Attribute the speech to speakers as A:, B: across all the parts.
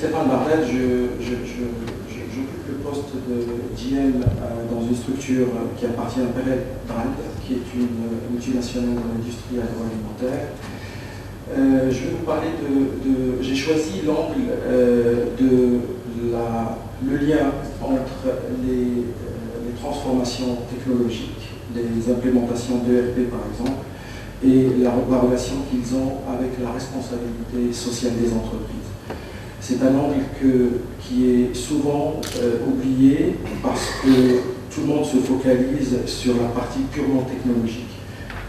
A: Stéphane Bardel, j'occupe le poste de GM dans une structure qui appartient à Imperial Brand, qui est une multinationale dans l'industrie agroalimentaire. Je vais vous parler j'ai choisi l'angle le lien entre les transformations technologiques, les implémentations d'ERP par exemple, et la relation qu'ils ont avec la responsabilité sociale des entreprises. C'est un angle qui est souvent oublié parce que tout le monde se focalise sur la partie purement technologique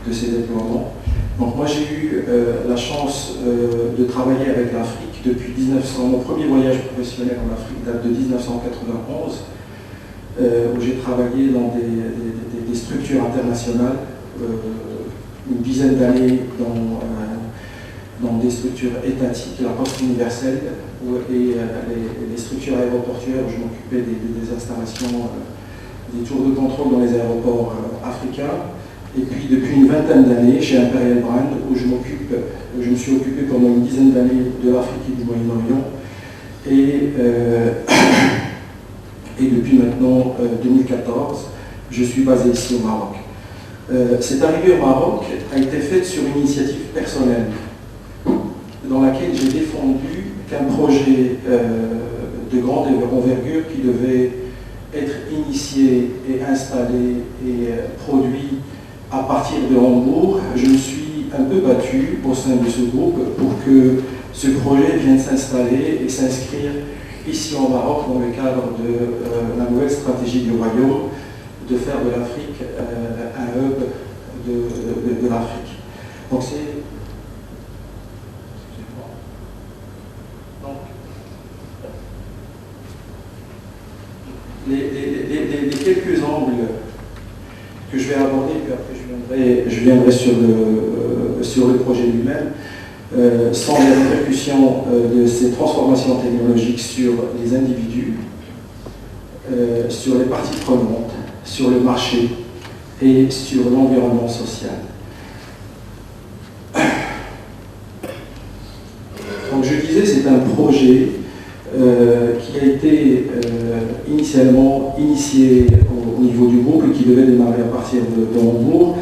A: de ces déploiements. Donc moi j'ai eu la chance de travailler avec l'Afrique depuis 1900. Mon premier voyage professionnel en Afrique date de 1991, où j'ai travaillé dans des structures internationales, une dizaine d'années dans des structures étatiques, la Poste universelle et les structures aéroportuaires où je m'occupais des installations, des tours de contrôle dans les aéroports africains. Et puis depuis une vingtaine d'années chez Imperial Brand où je me suis occupé pendant une dizaine d'années de l'Afrique et du Moyen-Orient. Et depuis maintenant 2014, je suis basé ici au Maroc. Cette arrivée au Maroc a été faite sur une initiative personnelle dans laquelle j'ai défendu qu'un projet de grande envergure qui devait être initié et installé et produit à partir de Hambourg, je me suis un peu battu au sein de ce groupe pour que ce projet vienne s'installer et s'inscrire ici au Maroc dans le cadre de la nouvelle stratégie du Royaume de faire de l'Afrique un hub de l'Afrique. Donc c'est... Les quelques angles que je vais aborder, puis après je viendrai sur le projet lui-même, sont les répercussions de ces transformations technologiques sur les individus, sur les parties prenantes, sur le marché et sur l'environnement social. Donc je disais, c'est un projet qui a été initialement initié au niveau du groupe et qui devait démarrer à partir de Hambourg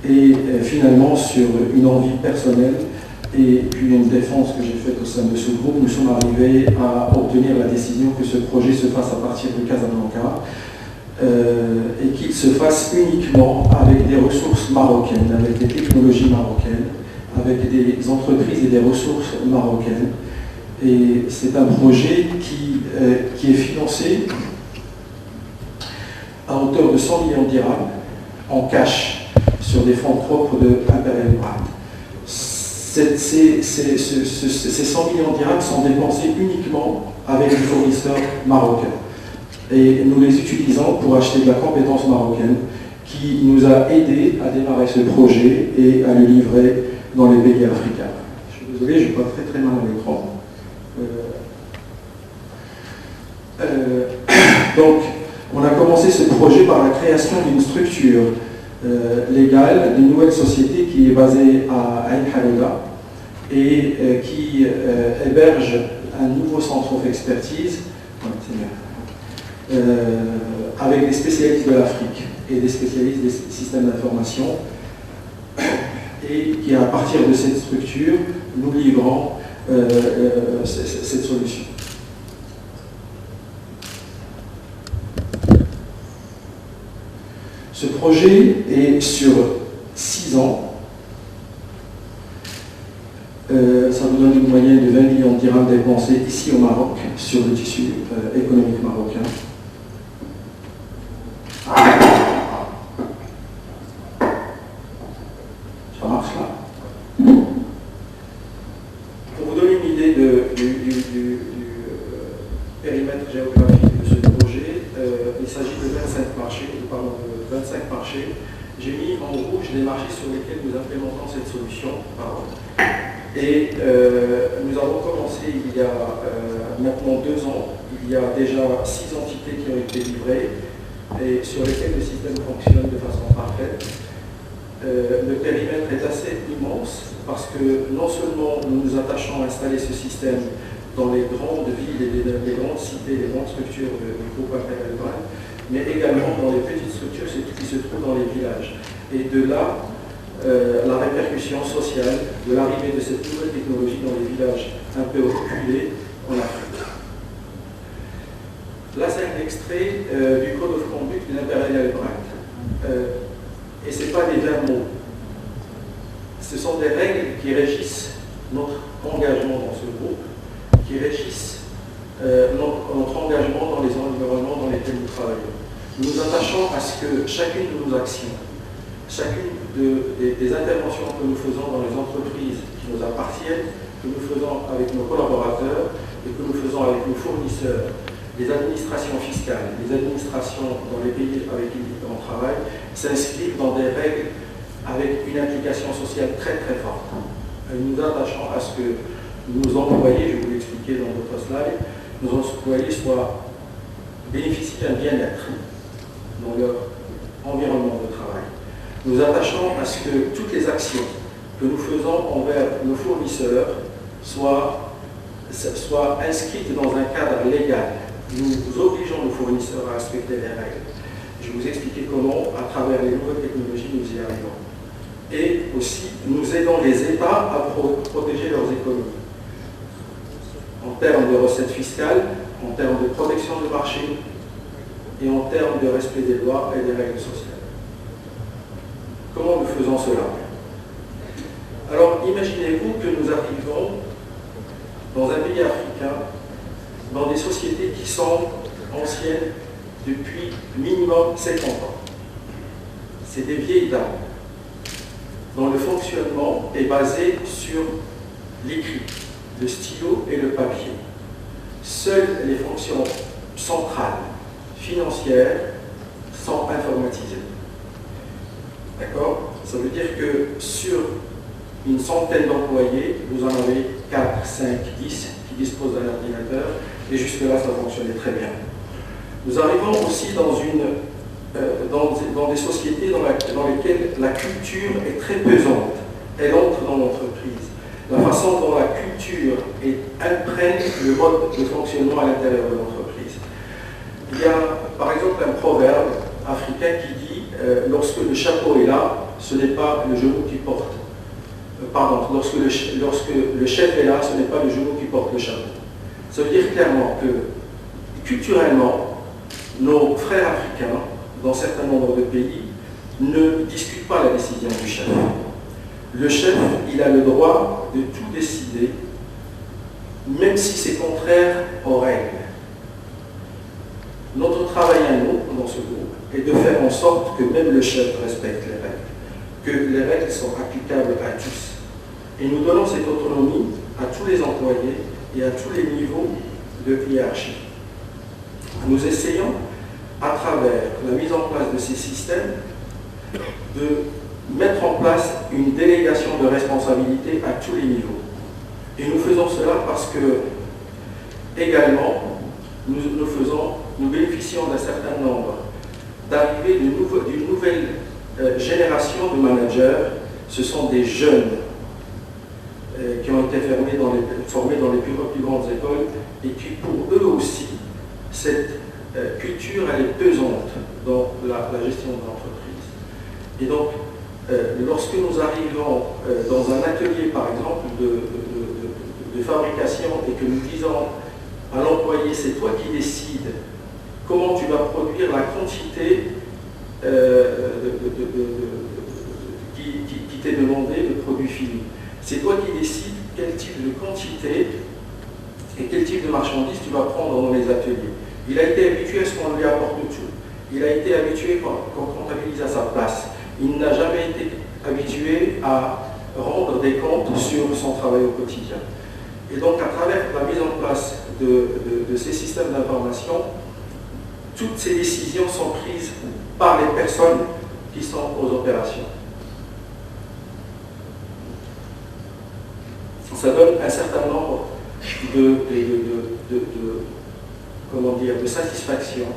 A: et finalement sur une envie personnelle et puis une défense que j'ai faite au sein de ce groupe, nous sommes arrivés à obtenir la décision que ce projet se fasse à partir de Casablanca et qu'il se fasse uniquement avec des ressources marocaines, avec des technologies marocaines, avec des entreprises et des ressources marocaines. Et c'est un projet qui est financé à hauteur de 100 millions de dirhams en cash sur des fonds propres de Imperial Brand. Ces 100 millions de dirhams sont dépensés uniquement avec des fournisseurs marocains. Et nous les utilisons pour acheter de la compétence marocaine qui nous a aidés à démarrer ce projet et à le livrer dans les pays africains. Je suis désolé, je ne vois pas très mal à l'écran. Donc, on a commencé ce projet par la création d'une structure légale, d'une nouvelle société qui est basée à Ain Harouda et qui héberge un nouveau centre of expertise avec des spécialistes de l'Afrique et des spécialistes des systèmes d'information et qui, à partir de cette structure, nous livrons cette solution. Ce projet est sur 6 ans. Ça vous donne une moyenne de 20 millions de dirhams dépensés ici au Maroc sur le tissu économique marocain. Ça marche là. Pour vous donner une idée du périmètre géographique de ce projet, il s'agit de 25 marchés. J'ai mis en rouge les marchés sur lesquels nous implémentons cette solution. Et nous avons commencé il y a maintenant 2 ans. Il y a déjà 6 entités qui ont été livrées et sur lesquelles le système fonctionne de façon parfaite. Le périmètre est assez immense parce que non seulement nous nous attachons à installer ce système dans les grandes villes villes et des grandes cités, des grandes structures du groupe Imperial Brand, mais également dans les petites structures qui se trouvent dans les villages. Et de là, la répercussion sociale de l'arrivée de cette nouvelle technologie dans les villages un peu reculés en Afrique. Là, c'est un extrait du Code of Conduct de l'Imperial Brand. Et ce n'est pas des vains mots. Ce sont des règles qui régissent notre engagement dans ce groupe, qui régissent notre engagement dans les environnements dans lesquels nous travaillons. Nous nous attachons à ce que chacune de nos actions, chacune des interventions que nous faisons dans les entreprises qui nous appartiennent, que nous faisons avec nos collaborateurs et que nous faisons avec nos fournisseurs, les administrations fiscales, les administrations dans les pays avec lesquels on travaille, s'inscrivent dans des règles avec une implication sociale très très forte. Et nous attachons à ce que nos employés, je vais vous l'expliquer dans votre slide, nos employés bénéficient d'un bien-être dans leur environnement de travail. Nous attachons à ce que toutes les actions que nous faisons envers nos fournisseurs soient inscrites dans un cadre légal. Nous obligeons nos fournisseurs à respecter les règles. Je vais vous expliquer comment, à travers les nouvelles technologies, nous y arrivons. Et aussi, nous aidons les États à protéger leurs économies. En termes de recettes fiscales, en termes de protection du marché et en termes de respect des lois et des règles sociales. Comment nous faisons cela? Alors, imaginez-vous que nous arrivons dans un pays africain, dans des sociétés qui sont anciennes depuis minimum 50 ans. C'est des vieilles dames dont le fonctionnement est basé sur l'écrit, le stylo et le papier. Seules les fonctions centrales, financières, sont informatisées. D'accord? Ça veut dire que sur une centaine d'employés, vous en avez 4, 5, 10 qui disposent d'un ordinateur, et jusque-là, ça fonctionnait très bien. Nous arrivons aussi dans des sociétés dans lesquelles la culture est très pesante. Elle entre dans l'entreprise. La façon dont la culture imprègne le mode de fonctionnement à l'intérieur de l'entreprise. Il y a par exemple un proverbe africain qui dit lorsque le chapeau est là, ce n'est pas le genou qui porte. Lorsque le chef est là, ce n'est pas le genou qui porte le chapeau. Ça veut dire clairement que culturellement, nos frères africains, dans un certain nombre de pays, ne discutent pas la décision du chef. Le chef, il a le droit de tout décider, même si c'est contraire aux règles. Notre travail à nous, dans ce groupe, est de faire en sorte que même le chef respecte les règles, que les règles sont applicables à tous. Et nous donnons cette autonomie à tous les employés et à tous les niveaux de hiérarchie. Nous essayons, à travers la mise en place de ces systèmes, de mettre en place une délégation de responsabilité à tous les niveaux. Et nous faisons cela parce que, également, nous bénéficions d'un certain nombre d'arrivées d'une nouvelle génération de managers. Ce sont des jeunes qui ont été formés dans les plus grandes écoles et qui, pour eux aussi, cette culture, elle est pesante dans la gestion de l'entreprise. Et donc, lorsque nous arrivons dans un atelier, par exemple, de fabrication et que nous disons à l'employé, c'est toi qui décides comment tu vas produire la quantité qui t'est demandée de produits finis. C'est toi qui décides quel type de quantité et quel type de marchandises tu vas prendre dans les ateliers. Il a été habitué à ce qu'on lui apporte tout. Il a été habitué qu'on comptabilise à sa place. Il n'a jamais été habitué à rendre des comptes sur son travail au quotidien. Et donc, à travers la mise en place de ces systèmes d'information, toutes ces décisions sont prises par les personnes qui sont aux opérations. Ça donne un certain nombre de satisfaction.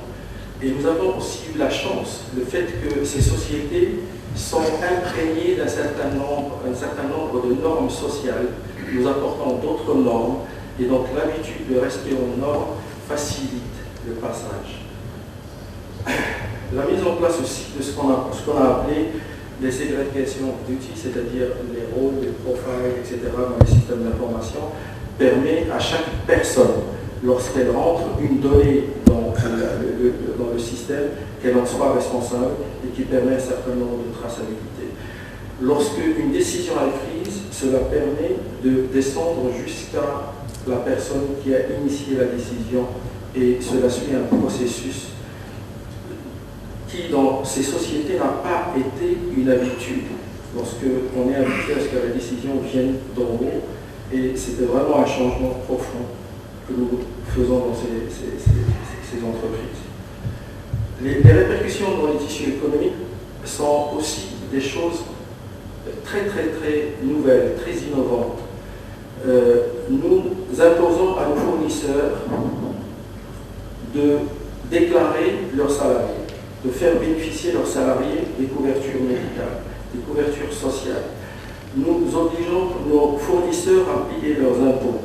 A: Et nous avons aussi eu la chance, le fait que ces sociétés sont imprégnées d'un certain nombre de normes sociales, nous apportant d'autres normes Et donc l'habitude de rester aux normes facilite le passage. La mise en place aussi de ce qu'on a appelé les segregation duties, c'est-à-dire les rôles, les profiles, etc. dans les systèmes d'information, permet à chaque personne, lorsqu'elle rentre une donnée dans le système, qu'elle en soit responsable et qui permet un certain nombre de traçabilité. Lorsque une décision est prise, cela permet de descendre jusqu'à la personne qui a initié la décision et cela suit un processus qui, dans ces sociétés, n'a pas été une habitude. Lorsque on est habitué à ce que la décision vienne d'en haut, et c'était vraiment un changement profond que nous faisons dans ces entreprises. Les répercussions dans les tissus économiques sont aussi des choses très nouvelles, très innovantes. Nous imposons à nos fournisseurs de déclarer leurs salariés, de faire bénéficier leurs salariés des couvertures médicales, des couvertures sociales. Nous obligeons nos fournisseurs à payer leurs impôts.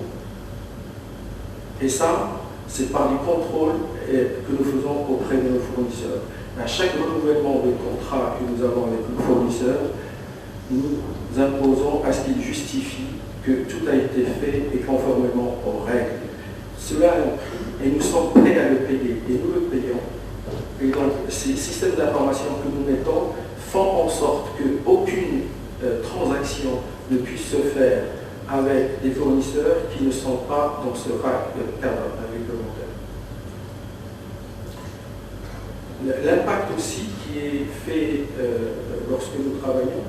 A: Et ça, c'est par du contrôle que nous faisons auprès de nos fournisseurs. À chaque renouvellement de contrat que nous avons avec nos fournisseurs, nous imposons à ce qu'ils justifient que tout a été fait et conformément aux règles. Cela a un prix et nous sommes prêts à le payer et nous le payons. Et donc ces systèmes d'information que nous mettons font en sorte qu'aucune transaction ne puisse se faire avec des fournisseurs qui ne sont pas dans ce cadre réglementaire. L'impact aussi qui est fait lorsque nous travaillons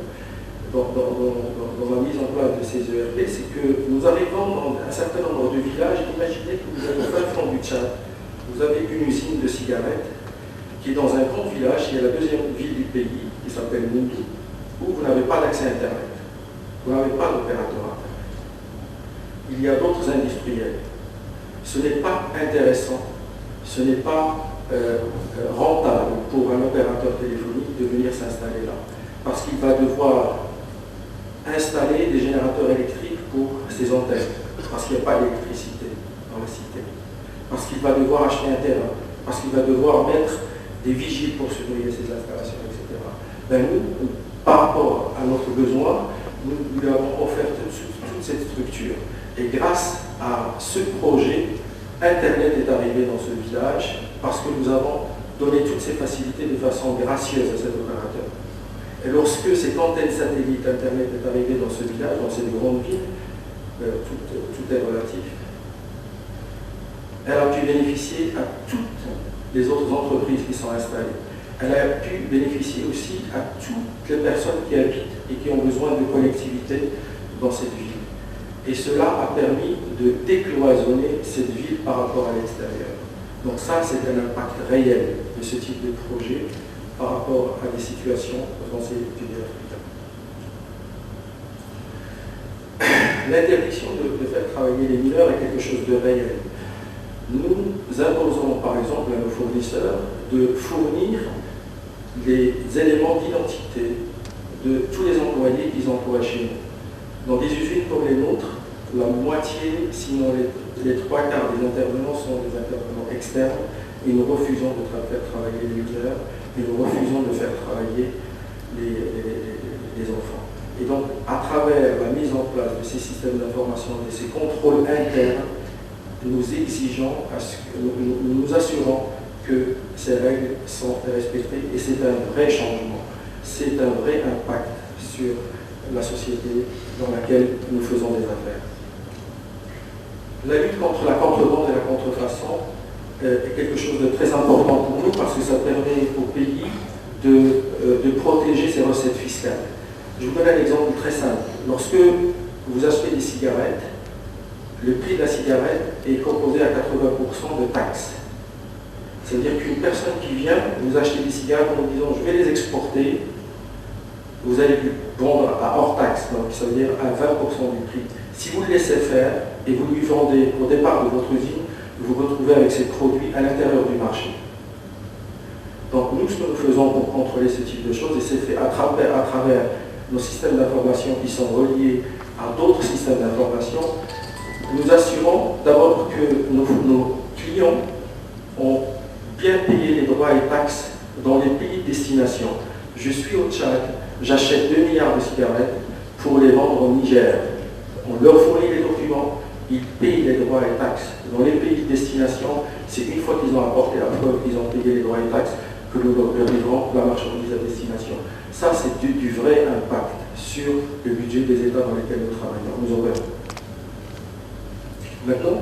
A: dans la mise en place de ces ERP, c'est que nous arrivons dans un certain nombre de villages. Imaginez que vous avez au fin fond du Tchad, vous avez une usine de cigarettes qui est dans un grand village, qui est la deuxième ville du pays, qui s'appelle Moundou, où vous n'avez pas d'accès Internet, vous n'avez pas d'opérateur Internet. Il y a d'autres industriels. Ce n'est pas intéressant, ce n'est pas rentable pour un opérateur téléphonique de venir s'installer là, parce qu'il va devoir installer des générateurs électriques pour ses antennes, parce qu'il n'y a pas d'électricité dans la cité, parce qu'il va devoir acheter un terrain, parce qu'il va devoir mettre des vigiles pour surveiller ses installations, etc. Ben nous, par rapport à notre besoin, nous lui avons offert toute cette structure. Et grâce à ce projet, Internet est arrivé dans ce village parce que nous avons donné toutes ces facilités de façon gracieuse à cet opérateur. Et lorsque cette antenne satellite Internet est arrivée dans ce village, dans cette grande ville, tout est relatif, elle a pu bénéficier à toutes les autres entreprises qui sont installées. Elle a pu bénéficier aussi à toutes les personnes qui habitent et qui ont besoin de connectivité dans cette ville. Et cela a permis de décloisonner cette ville par rapport à l'extérieur. Donc ça, c'est un impact réel de ce type de projet par rapport à des situations dans ces pays africains. L'interdiction de faire travailler les mineurs est quelque chose de réel. Nous imposons par exemple à nos fournisseurs de fournir les éléments d'identité de tous les employés qu'ils emploient chez nous. Dans des usines comme les nôtres, la moitié, sinon les trois quarts des intervenants sont des intervenants externes et nous refusons de faire travailler les mineurs et nous refusons de faire travailler les enfants. Et donc, à travers la mise en place de ces systèmes d'information, de ces contrôles internes, nous exigeons, nous nous assurons que ces règles sont respectées et c'est un vrai changement, c'est un vrai impact sur la société dans laquelle nous faisons des affaires. La lutte contre la contrebande et la contrefaçon est quelque chose de très important pour nous parce que ça permet au pays de protéger ses recettes fiscales. Je vous donne un exemple très simple. Lorsque vous achetez des cigarettes, le prix de la cigarette est composé à 80% de taxes. C'est-à-dire qu'une personne qui vient vous acheter des cigarettes en vous disant je vais les exporter, vous allez lui vendre à hors taxe, donc ça veut dire à 20% du prix. Si vous le laissez faire et vous lui vendez au départ de votre usine, vous vous retrouvez avec ces produits à l'intérieur du marché. Donc nous, ce que nous faisons pour contrôler ce type de choses, et c'est fait à travers nos systèmes d'information qui sont reliés à d'autres systèmes d'information, nous assurons d'abord que nos clients ont bien payé les droits et taxes dans les pays de destination. Je suis au Tchad, j'achète 2 milliards de cigarettes pour les vendre au Niger. On leur fournit les documents, ils payent les droits et taxes. Dans les pays de destination, c'est une fois qu'ils ont apporté la preuve qu'ils ont payé les droits et taxes que nous leur livrons la marchandise à destination. Ça, c'est du vrai impact sur le budget des États dans lesquels nous travaillons, nous opérons. Maintenant,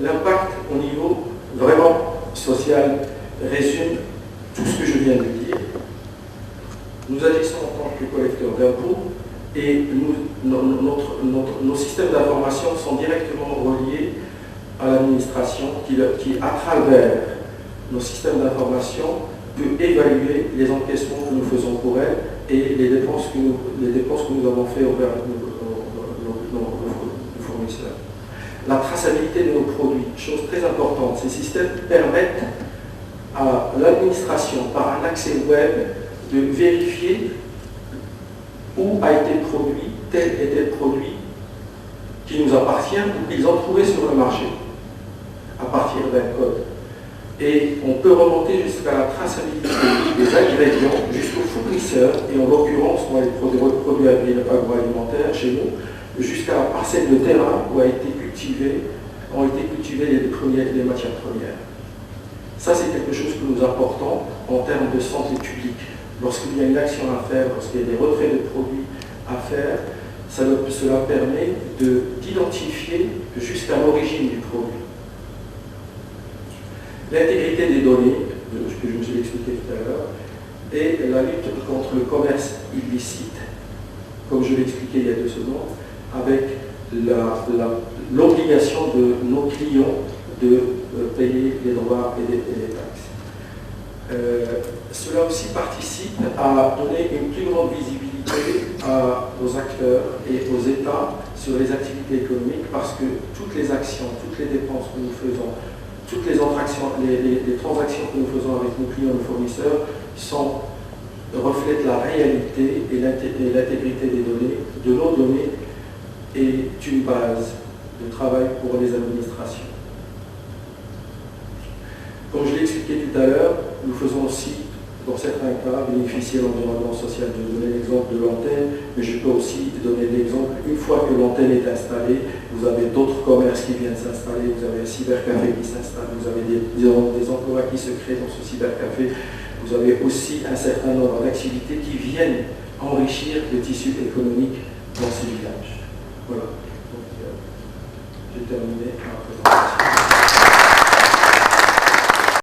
A: l'impact au niveau vraiment social résume tout ce que je viens de dire. Nous agissons en tant que collecteurs d'impôts et nos systèmes d'information sont directement reliés à l'administration qui, à travers nos systèmes d'information, peut évaluer les encaissements que nous faisons pour elle et les dépenses que nous avons fait envers nos fournisseurs. La traçabilité de nos produits, chose très importante, ces systèmes permettent à l'administration, par un accès web, de vérifier où a été produit tel et tel produit qui nous appartient ou qu'ils ont trouvé sur le marché à partir d'un code. Et on peut remonter jusqu'à la traçabilité des ingrédients jusqu'aux fournisseurs, et en l'occurrence, on a les produits agroalimentaires chez nous, jusqu'à la parcelle de terrain où ont été cultivées les matières premières. Ça, c'est quelque chose que nous apportons en termes de santé publique. Lorsqu'il y a une action à faire, lorsqu'il y a des retraits de produits à faire, cela permet d'identifier jusqu'à l'origine du produit. L'intégrité des données, que je vous ai expliqué tout à l'heure, et la lutte contre le commerce illicite, comme je l'ai expliqué il y a 2 secondes, avec l'obligation de nos clients de payer les droits et les taxes. Cela aussi participe à donner une plus grande visibilité aux acteurs et aux États sur les activités économiques, parce que toutes les actions, toutes les dépenses que nous faisons, toutes les transactions que nous faisons avec nos clients et nos fournisseurs reflètent la réalité et l'intégrité des données, de nos données, est une base de travail pour les administrations. Comme je l'ai expliqué tout à l'heure, nous faisons aussi, dans certains cas, bénéficier de l'environnement social. Je vais donner l'exemple de l'antenne, mais je peux aussi donner l'exemple, une fois que l'antenne est installée, vous avez d'autres commerces qui viennent s'installer, vous avez un cybercafé qui s'installe, vous avez des emplois qui se créent dans ce cybercafé, vous avez aussi un certain nombre d'activités qui viennent enrichir le tissu économique dans ces villages. Voilà. Donc, j'ai terminé ma présentation.